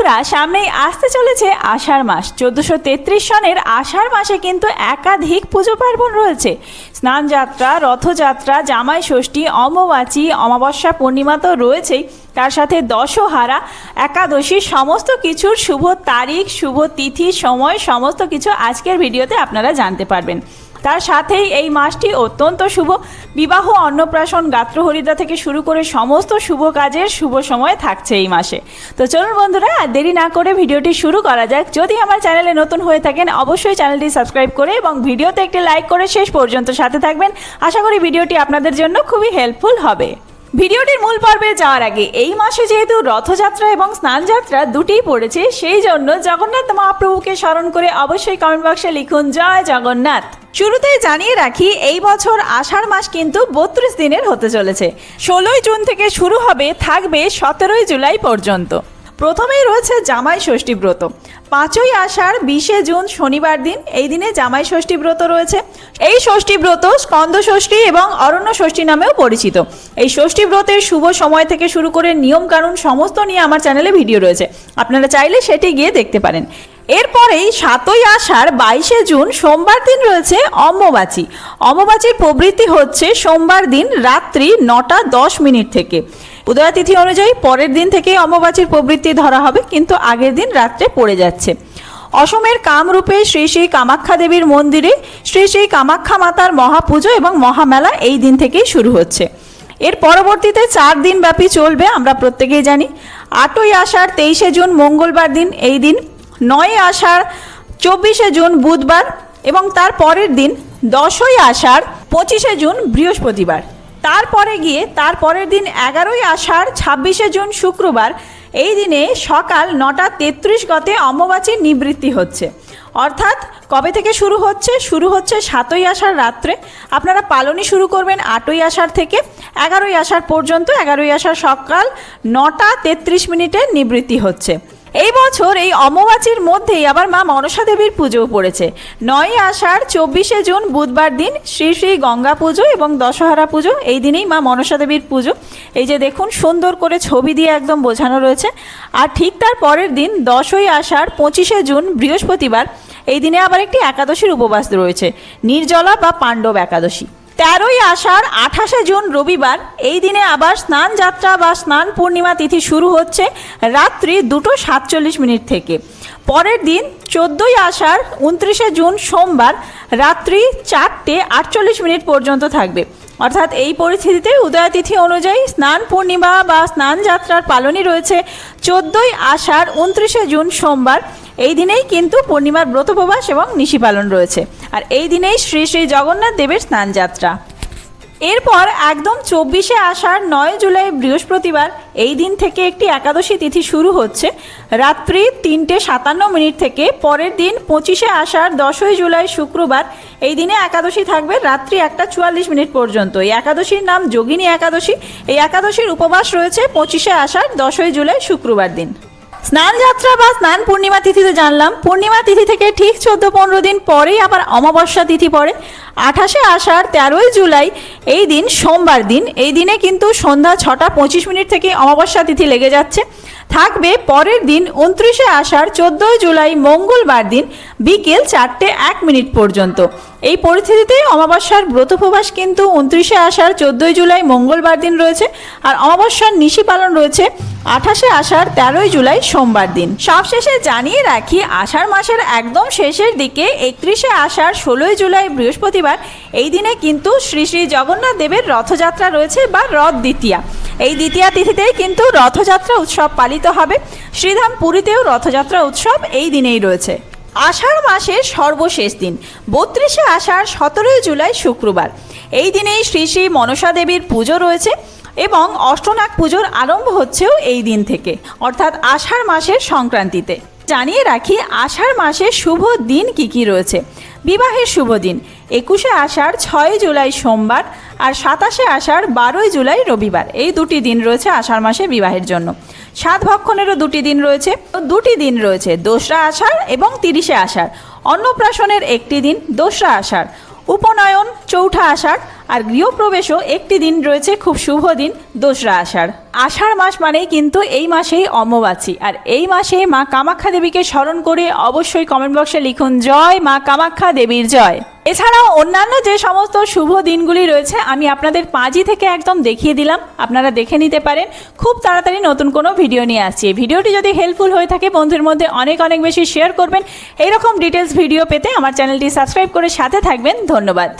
বন্ধুরা, সামনেই আসতে চলেছে আষাঢ় মাস। 1433 সনের আষাঢ় মাসে কিন্তু একাধিক পুজো পার্বণ রয়েছে। স্নানযাত্রা, রথযাত্রা, জামাই ষষ্ঠী, অমাবাচী, অমাবস্যা, পূর্ণিমা তো রয়েছেই, তার সাথে দশহারা, একাদশী, সমস্ত কিছুর শুভ তারিখ, শুভ তিথি, সময় সমস্ত কিছু আজকের ভিডিওতে আপনারা জানতে পারবেন। তার সাথেই এই মাসটি অত্যন্ত শুভ। বিবাহ, অন্নপ্রাশন, গাত্রহরিদ্রা থেকে শুরু করে সমস্ত শুভ কাজের শুভ সময় থাকছে এই মাসে। তো চলুন বন্ধুরা, আর দেরি না করে ভিডিওটি শুরু করা যাক। যদি আমার চ্যানেলে নতুন হয়ে থাকেন অবশ্যই চ্যানেলটি সাবস্ক্রাইব করে এবং ভিডিওতে একটি লাইক করে শেষ পর্যন্ত সাথে থাকবেন। আশা করি ভিডিওটি আপনাদের জন্য খুবই হেল্পফুল হবে। ভিডিওটির মূল পর্বে যাওয়ার আগে, এই মাসে যেহেতু রথযাত্রা এবং স্নানযাত্রা দুটিই পড়েছে, সেই জন্য জগন্নাথ মহাপ্রভুকে স্মরণ করে অবশ্যই কমেন্ট বক্সে লিখুন জয় জগন্নাথ। শুরুতেই জানিয়ে রাখি, এই বছর আষাঢ় মাস কিন্তু 32 দিনের হতে চলেছে। 16 জুন থেকে শুরু হবে, থাকবে 17 জুলাই পর্যন্ত। প্রথমেই রয়েছে জামাই ষষ্ঠী ব্রত। 5ই আষাঢ় 20 জুন শনিবার দিন, এই দিনে জামাই ষষ্ঠী ব্রত রয়েছে। এই ষষ্ঠী ব্রত স্কন্দ ষষ্ঠী এবং অরণ্য ষষ্ঠী নামেও পরিচিত। এই ষষ্ঠী ব্রতের শুভ সময় থেকে শুরু করে নিয়ম কানুন সমস্ত নিয়ে আমার চ্যানেলে ভিডিও রয়েছে, আপনারা চাইলে সেটি গিয়ে দেখতে পারেন। এরপরেই 7ই আষাঢ় 22 জুন সোমবার দিন রয়েছে অমাবাচী। অমাবাচীর প্রবৃত্তি হচ্ছে সোমবার দিন রাত্রি 9টা 10 মিনিট থেকে। উদয়া তিথি অনুযায়ী পরের দিন থেকে অমাবাচীর প্রবৃত্তি ধরা হবে, কিন্তু আগের দিন রাত্রে পড়ে যাচ্ছে। অসমের কামরূপে শ্রী শ্রী কামাখ্যা দেবীর মন্দিরে শ্রী শ্রী কামাখ্যা মাতার মহাপুজো এবং মহামেলা এই দিন থেকেই শুরু হচ্ছে। এর পরবর্তীতে 4 দিন ব্যাপী চলবে, আমরা প্রত্যেকেই জানি। 8ই আষাঢ় 23 জুন মঙ্গলবার দিন, এই দিন। 9ই আষাঢ় 24 জুন বুধবার এবং তার পরের দিন 10ই আষাঢ় 25 জুন বৃহস্পতিবার। তার পরের দিন 11ই আষাঢ় 26 জুন শুক্রবার। এই দিনে সকাল 9টা 33 গতে অমাবাচীর নিবৃত্তি হচ্ছে। অর্থাৎ কবে থেকে শুরু হচ্ছে? 7ই আষাঢ় রাত্রে। আপনারা পালনই শুরু করবেন 8ই আষাঢ় থেকে 11ই আষাঢ় পর্যন্ত। 11ই আষাঢ় সকাল 9টা 33 মিনিটে নিবৃত্তি হচ্ছে। এই বছর এই অমাবাচীর মধ্যেই আবার মা মনসা দেবীর পুজোও পড়েছে। 9ই আষাঢ় 24 জুন বুধবার দিন শ্রী শ্রী গঙ্গা পুজো এবং দশহারা পুজো, এই দিনেই মা মনসা দেবীর পুজো। এই যে দেখুন, সুন্দর করে ছবি দিয়ে একদম বোঝানো রয়েছে। আর ঠিক তার পরের দিন 10ই আষাঢ় 25 জুন বৃহস্পতিবার, এই দিনে আবার একটি একাদশীর উপবাস রয়েছে, নির্জলা বা পাণ্ডব একাদশী। 13ই আষাঢ় 28 জুন রবিবার, এই দিনে আবার স্নান যাত্রা বা স্নান পূর্ণিমা তিথি শুরু হচ্ছে রাত্রি 2টো 47 মিনিট থেকে। পরের দিন 14ই আষাঢ় 29 জুন সোমবার, রাত্রি 4টে 48 মিনিট পর্যন্ত থাকবে। অর্থাৎ এই পরিস্থিতিতে উদয়া তিথি অনুযায়ী স্নান পূর্ণিমা বা স্নান যাত্রার পালনই রয়েছে 14ই আষাঢ় 29 জুন সোমবার। এই দিনেই কিন্তু পূর্ণিমার ব্রতোপবাস এবং নিশি পালন রয়েছে। আর এই দিনেই শ্রী শ্রী জগন্নাথ দেবের স্নানযাত্রা। এরপর একদম 24 আষাঢ় 9 জুলাই বৃহস্পতিবার, এই দিন থেকে একটি একাদশী তিথি শুরু হচ্ছে রাত্রি 3টে 57 মিনিট থেকে। পরের দিন 25 আষাঢ় 10ই জুলাই শুক্রবার, এই দিনে একাদশী থাকবে রাত্রি 1টা 44 মিনিট পর্যন্ত। এই একাদশীর নাম যোগিনী একাদশী। এই একাদশীর উপবাস রয়েছে 25 আষাঢ় 10ই জুলাই শুক্রবার দিন। স্নান যাত্রা বা স্নান পূর্ণিমা তিথিতে জানলাম। পূর্ণিমা তিথি থেকে ঠিক 14-15 দিন পরেই আবার অমাবস্যা তিথি পড়ে। 28 আষাঢ় 13ই জুলাই, এই দিন সোমবার দিন। এই দিনে কিন্তু সন্ধ্যা 6টা 25 মিনিট থেকে অমাবস্যা তিথি লেগে যাচ্ছে। থাকবে পরের দিন 29 আষাঢ় 14ই জুলাই মঙ্গলবার দিন বিকেল 4টে 1 মিনিট পর্যন্ত। এই পরিস্থিতিতে অমাবস্যার ব্রতোপবাস কিন্তু 29 আষাঢ় 14ই জুলাই মঙ্গলবার দিন রয়েছে। আর অমাবস্যার নিশি পালন রয়েছে 28 আষাঢ় 13ই জুলাই সোমবার দিন। সবশেষে জানিয়ে রাখি, আষাঢ় মাসের একদম শেষের দিকে 31 আষাঢ় 16ই জুলাই বৃহস্পতিবার, এই দিনে কিন্তু শ্রী শ্রী জগন্নাথ দেবের রথযাত্রা রয়েছে বা রথ দ্বিতীয়া। এই দ্বিতীয়া তিথিতেই কিন্তু রথযাত্রা উৎসব পালিত হবে। শ্রীধাম পুরীতেও রথযাত্রা উৎসব এই দিনেই রয়েছে। আষাঢ় মাসের সর্বশেষ দিন 32 আষাঢ় 17ই জুলাই শুক্রবার, এই দিনেই শ্রী শ্রী মনসা দেবীর পুজো রয়েছে এবং অষ্টনাগ পুজোর আরম্ভ হচ্ছেও এই দিন থেকে, অর্থাৎ আষাঢ় মাসের সংক্রান্তিতে। জানিয়ে রাখি, আষাঢ় মাসে শুভ দিন কি কি রয়েছে। বিবাহের শুভ দিন 21 আষাঢ় 6 জুলাই সোমবার আর 27 আষাঢ় 12 জুলাই রবিবার, এই দুটি দিন রয়েছে আষাঢ় মাসে বিবাহের জন্য। সাত ভক্ষণেরও দুটি দিন রয়েছে। 2রা আষাঢ় এবং 30 আষাঢ়। অন্নপ্রাশনের একটি দিন 2রা আষাঢ়। উপনয়ন 4ঠা আষাঢ় আর গৃহপ্রবেশও একটি দিন রয়েছে, খুব শুভ দিন, 2রা আষাঢ়। আষাঢ় মাস মানেই কিন্তু এই মাসেই অম্বুবাচী, আর এই মাসে মা কামাখ্যা দেবীকে স্মরণ করে অবশ্যই কমেন্ট বক্সে লিখুন জয় মা কামাখ্যা দেবীর জয়। এছাড়াও অন্যান্য যে সমস্ত শুভ দিনগুলি রয়েছে আমি আপনাদের পাঁজি থেকে একদম দেখিয়ে দিলাম, আপনারা দেখে নিতে পারেন। খুব তাড়াতাড়ি নতুন কোনো ভিডিও নিয়ে আসছি। এই ভিডিওটি যদি হেল্পফুল হয়ে থাকে বন্ধুদের মধ্যে অনেক অনেক বেশি শেয়ার করবেন। এইরকম ডিটেলস ভিডিও পেতে আমার চ্যানেলটি সাবস্ক্রাইব করে সাথে থাকবেন। ধন্যবাদ।